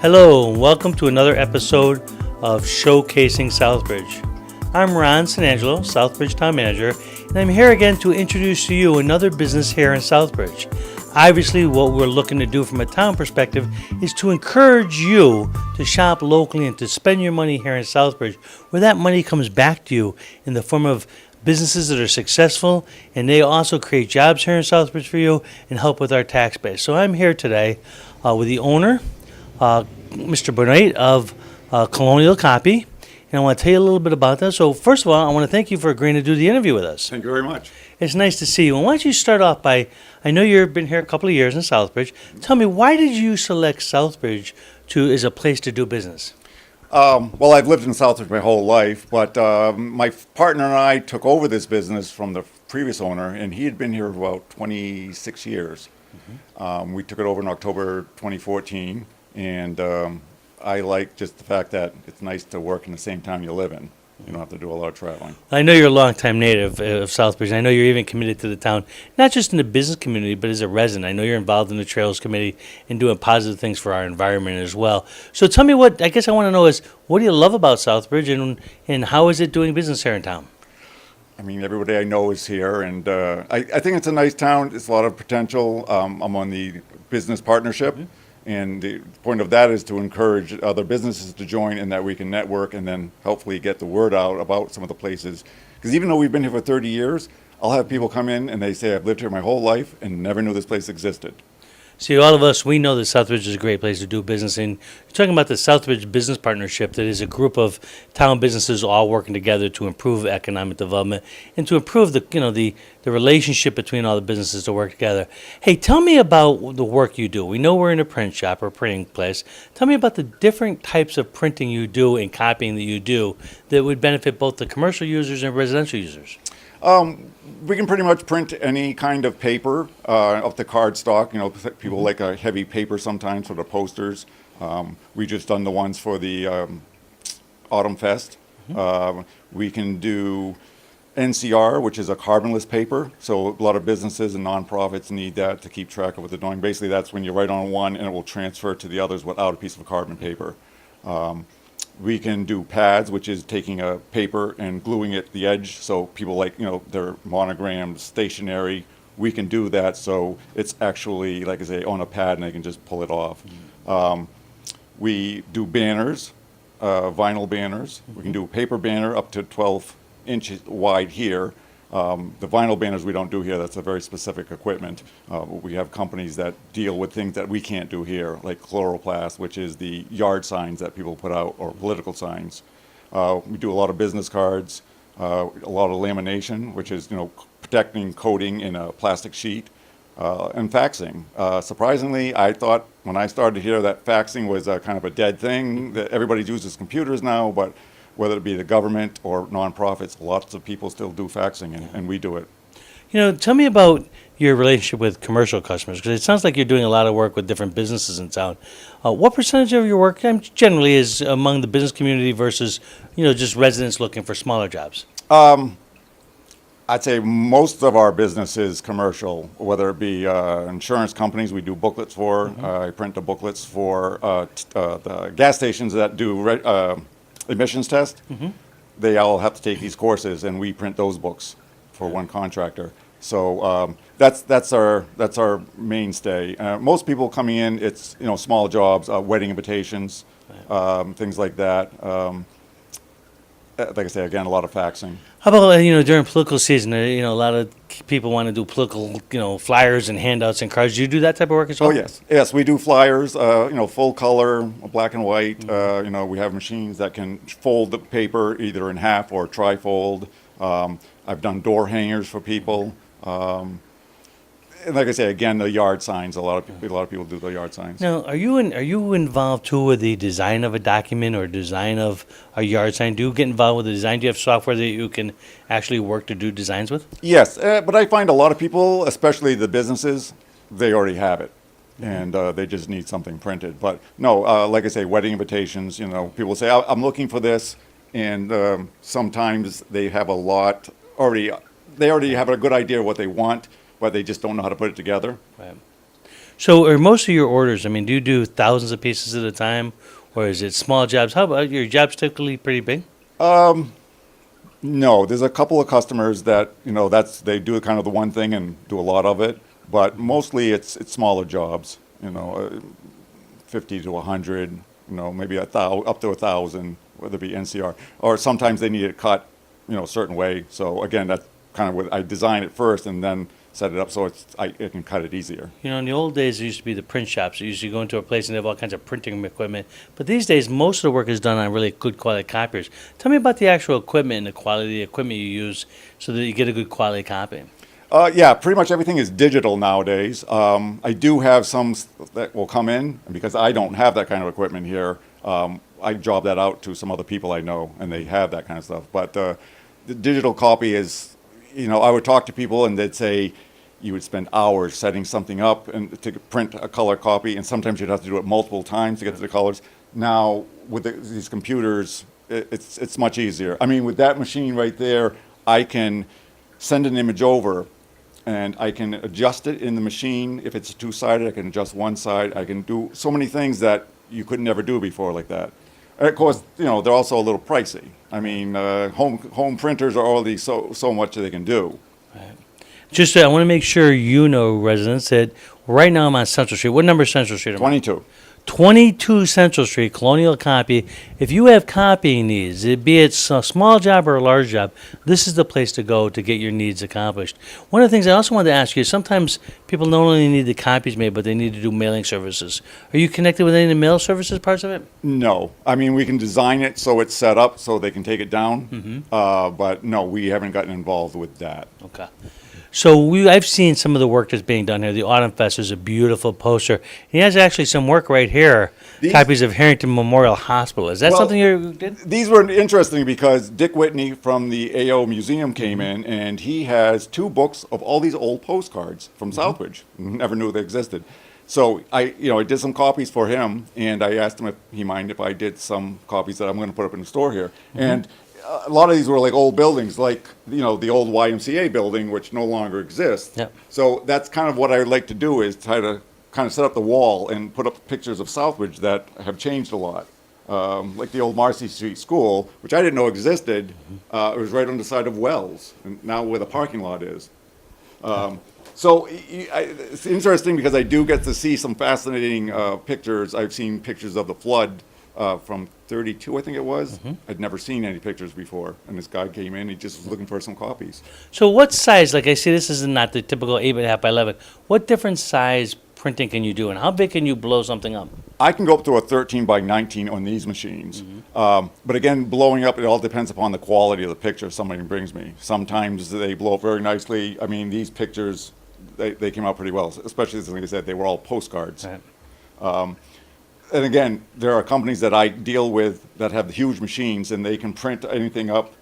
Hello, and welcome to another episode of Showcasing Southbridge. I'm Ron Angelo, Southbridge Town Manager, and I'm here again to introduce to you another business here in Southbridge. Obviously, what we're looking to do from a town perspective is to encourage you to shop locally and to spend your money here in Southbridge, where that money comes back to you in the form of businesses that are successful, and they also create jobs here in Southbridge for you and help with our tax base. So I'm here today with the owner, Mr. Burnett of Colonial Copy, and I want to tell you a little bit about that. So first of all, I want to thank you for agreeing to do the interview with us. Thank you very much. It's nice to see you. And why don't you start off by, I know you've been here a couple of years in Southbridge. Tell me, why did you select Southbridge as a place to do business? Well, I've lived in Southbridge my whole life, but my partner and I took over this business from the previous owner, and he had been here about 26 years. Mm-hmm. We took it over in October 2014, and I like just the fact that it's nice to work in the same town you live in. You don't have to do a lot of traveling. I know you're a longtime native of Southbridge, and I know you're even committed to the town, not just in the business community, but as a resident. I know you're involved in the Trails Committee and doing positive things for our environment as well. So tell me I guess I want to know is, what do you love about Southbridge, and how is it doing business here in town? I mean, everybody I know is here, and I think it's a nice town. It's a lot of potential. I'm on the business partnership. Mm-hmm. And the point of that is to encourage other businesses to join, and that we can network and then hopefully get the word out about some of the places. Because even though we've been here for 30 years, I'll have people come in and they say, I've lived here my whole life and never knew this place existed. See, all of us, we know that Southbridge is a great place to do business. And you're talking about the Southbridge Business Partnership, that is a group of town businesses all working together to improve economic development and to improve the relationship between all the businesses to work together. Hey, tell me about the work you do. We know we're in a print shop or a printing place. Tell me about the different types of printing you do and copying that you do that would benefit both the commercial users and residential users. We can pretty much print any kind of paper up to cardstock. You know, people like a heavy paper sometimes for the posters. We just done the ones for the Autumn Fest. Mm-hmm. We can do NCR, which is a carbonless paper. So a lot of businesses and nonprofits need that to keep track of what they're doing. Basically, that's when you write on one and it will transfer to the others without a piece of carbon paper. We can do pads, which is taking a paper and gluing it to the edge. So people like, they're monogrammed, stationary. We can do that. So it's actually, like I say, on a pad and they can just pull it off. Mm-hmm. We do banners, vinyl banners. Mm-hmm. We can do a paper banner up to 12 inches wide here. The vinyl banners we don't do here. That's a very specific equipment. We have companies that deal with things that we can't do here, like chloroplast, which is the yard signs that people put out, or political signs. We do a lot of business cards, a lot of lamination, which is protecting coating in a plastic sheet, and faxing. Surprisingly, I thought when I started here that faxing was kind of a dead thing, that everybody uses computers now, but whether it be the government or nonprofits, lots of people still do faxing, and we do it. Tell me about your relationship with commercial customers, because it sounds like you're doing a lot of work with different businesses in town. What percentage of your work generally is among the business community versus, just residents looking for smaller jobs? I'd say most of our business is commercial, whether it be insurance companies we do booklets for. Mm-hmm. I print the booklets for the gas stations that do emissions test. Mm-hmm. They all have to take these courses, and we print those books for one contractor. So that's our mainstay. Most people coming in, it's small jobs, wedding invitations, things like that. Like I say, again, a lot of faxing. How about during political season? A lot of people want to do political flyers and handouts and cards. Do you do that type of work as well? Oh yes, we do flyers. Full color, black and white. Mm-hmm. We have machines that can fold the paper either in half or trifold. I've done door hangers for people. And like I say, again, the yard signs. A lot of people do the yard signs. Now, are you involved too with the design of a document or design of a yard sign? Do you get involved with the design? Do you have software that you can actually work to do designs with? Yes, but I find a lot of people, especially the businesses, they already have it, and they just need something printed. But no, like I say, wedding invitations. People say, I'm looking for this, and sometimes they have a lot already. They already have a good idea of what they want, but they just don't know how to put it together. Right. So are most of your orders, I mean, do you do thousands of pieces at a time, or is it small jobs? How about your jobs typically pretty big? No, there's a couple of customers that, they do kind of the one thing and do a lot of it, but mostly it's smaller jobs, 50 to 100, maybe up to 1,000, whether it be NCR, or sometimes they need it cut, a certain way. So again, that's kind of what I design it first and then set it up so I can cut it easier. In the old days, there used to be the print shops. You usually go into a place and they have all kinds of printing equipment. But these days, most of the work is done on really good quality copiers. Tell me about the actual equipment and the quality of the equipment you use so that you get a good quality copy. Yeah, pretty much everything is digital nowadays. I do have some that will come in, and because I don't have that kind of equipment here, I job that out to some other people I know, and they have that kind of stuff. But the digital copy is, I would talk to people and they'd say you would spend hours setting something up and to print a color copy, and sometimes you'd have to do it multiple times to get to the colors. Now, with these computers, it's much easier. I mean, with that machine right there, I can send an image over, and I can adjust it in the machine. If it's two-sided, I can adjust one side. I can do so many things that you could never do before like that. And of course, they're also a little pricey. I mean, home printers are already so much that they can do. Right. Just, I want to make sure residents, that right now I'm on Central Street. What number is Central Street? 22. 22 Central Street, Colonial Copy. If you have copying needs, be it a small job or a large job, this is the place to go to get your needs accomplished. One of the things I also wanted to ask you is sometimes people not only need the copies made, but they need to do mailing services. Are you connected with any of the mail services parts of it? No. I mean, we can design it so it's set up so they can take it down, but no, we haven't gotten involved with that. Okay. So I've seen some of the work that's being done here. The Autumn Fest is a beautiful poster. He has actually some work right here, copies of Harrington Memorial Hospital. Is that something you did? These were interesting because Dick Whitney from the AO Museum came in, and he has 2 books of all these old postcards from Southbridge. Never knew they existed. So I did some copies for him, and I asked him if he minded if I did some copies that I'm going to put up in the store here. And a lot of these were like old buildings, like the old YMCA building, which no longer exists. Yep. So that's kind of what I would like to do, is try to kind of set up the wall and put up pictures of Southbridge that have changed a lot. Like the old Marcy Street School, which I didn't know existed. It was right on the side of Wells, and now where the parking lot is. So it's interesting because I do get to see some fascinating pictures. I've seen pictures of the flood from 32, I think it was. I'd never seen any pictures before, and this guy came in. He just was looking for some copies. So what size, like I see this is not the typical 8.5 by 11. What different size printing can you do, and how big can you blow something up? I can go up to a 13 by 19 on these machines. But again, blowing up, it all depends upon the quality of the picture somebody brings me. Sometimes they blow up very nicely. I mean, these pictures, they came out pretty well, especially, like I said, they were all postcards. Right. And again, there are companies that I deal with that have huge machines, and they can print anything up,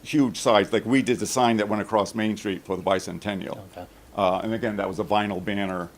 huge size. Like we did the sign that went across Main Street for the bicentennial. Okay. And again, that was a vinyl banner.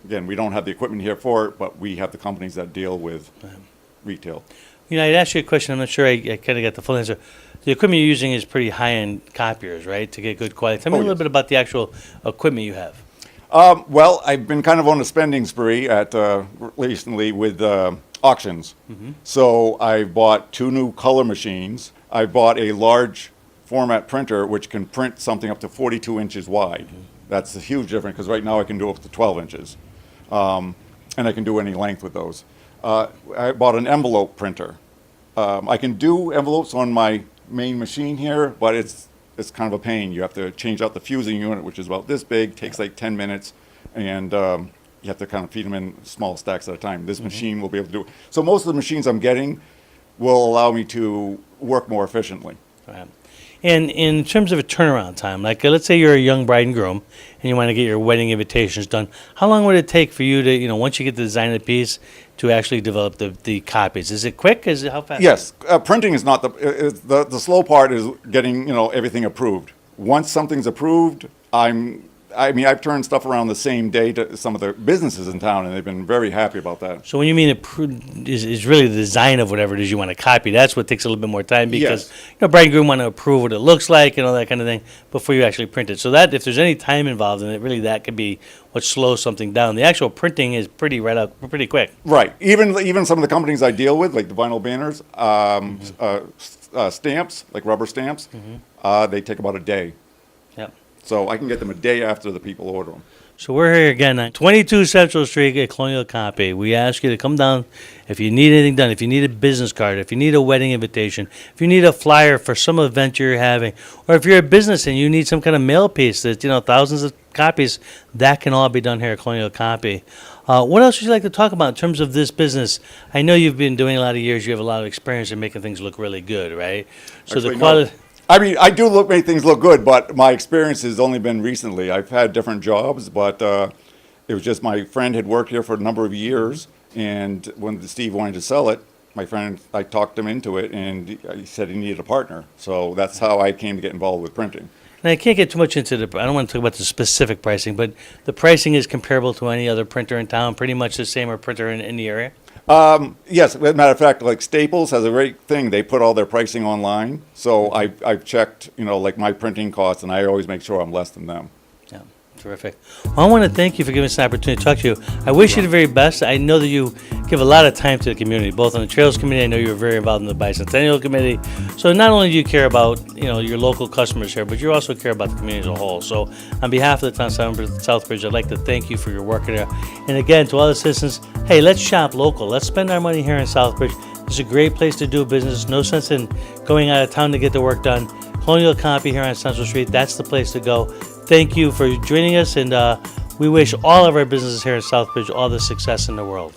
Again, we don't have the equipment here for it, but we have the companies that deal with retail. I'd ask you a question. I'm not sure I kind of got the full answer. The equipment you're using is pretty high-end copiers, right, to get good quality. Tell me a little bit about the actual equipment you have. Well, I've been kind of on a spending spree recently with auctions. So I bought 2 new color machines. I bought a large format printer which can print something up to 42 inches wide. That's a huge difference because right now I can do up to 12 inches. And I can do any length with those. I bought an envelope printer. I can do envelopes on my main machine here, but it's kind of a pain. You have to change out the fusing unit, which is about this big, takes like 10 minutes, and you have to kind of feed them in small stacks at a time. This machine will be able to do it. So most of the machines I'm getting will allow me to work more efficiently. Right. And in terms of a turnaround time, like let's say you're a young bride and groom and you want to get your wedding invitations done, how long would it take for you to, once you get the design of the piece, to actually develop the copies? Is it quick? How fast? Yes, printing is not the slow part is getting everything approved. Once something's approved, I'm I mean, I've turned stuff around the same day to some of the businesses in town, and they've been very happy about that. So when you mean is really the design of whatever it is you want to copy, that's what takes a little bit more time because bride and groom want to approve what it looks like and all that kind of thing before you actually print it. So that if there's any time involved in it, really that could be what slows something down. The actual printing is pretty quick. Right. Even some of the companies I deal with, like the vinyl banners, stamps, like rubber stamps, they take about a day. Yep. So I can get them a day after the people order them. So we're here again on 22 Central Street at Colonial Copy. We ask you to come down if you need anything done, if you need a business card, if you need a wedding invitation, if you need a flyer for some event you're having, or if you're a business and you need some kind of mail piece that, thousands of copies, that can all be done here at Colonial Copy. What else would you like to talk about in terms of this business? I know you've been doing a lot of years. You have a lot of experience in making things look really good, right? So Actually, the quality... no. I mean, I do make things look good, but my experience has only been recently. I've had different jobs, but it was just my friend had worked here for a number of years, and when Steve wanted to sell it, I talked him into it, and he said he needed a partner. So that's how I came to get involved with printing. And I can't get too much into I don't want to talk about the specific pricing, but the pricing is comparable to any other printer in town, pretty much the same or printer in the area? Yes, as a matter of fact, like Staples has a great thing. They put all their pricing online. So I've checked, like my printing costs, and I always make sure I'm less than them. Yeah, terrific. Well, I want to thank you for giving us an opportunity to talk to you. I wish you the very best. I know that you give a lot of time to the community, both on the Trails Committee. I know you're very involved in the Bicentennial Committee. So not only do you care about, your local customers here, but you also care about the community as a whole. So on behalf of the town of Southbridge, I'd like to thank you for your work here. And again, to all the citizens, hey, let's shop local. Let's spend our money here in Southbridge. It's a great place to do business. No sense in going out of town to get the work done. Colonial Copy here on Central Street, that's the place to go. Thank you for joining us, and we wish all of our businesses here in Southbridge all the success in the world.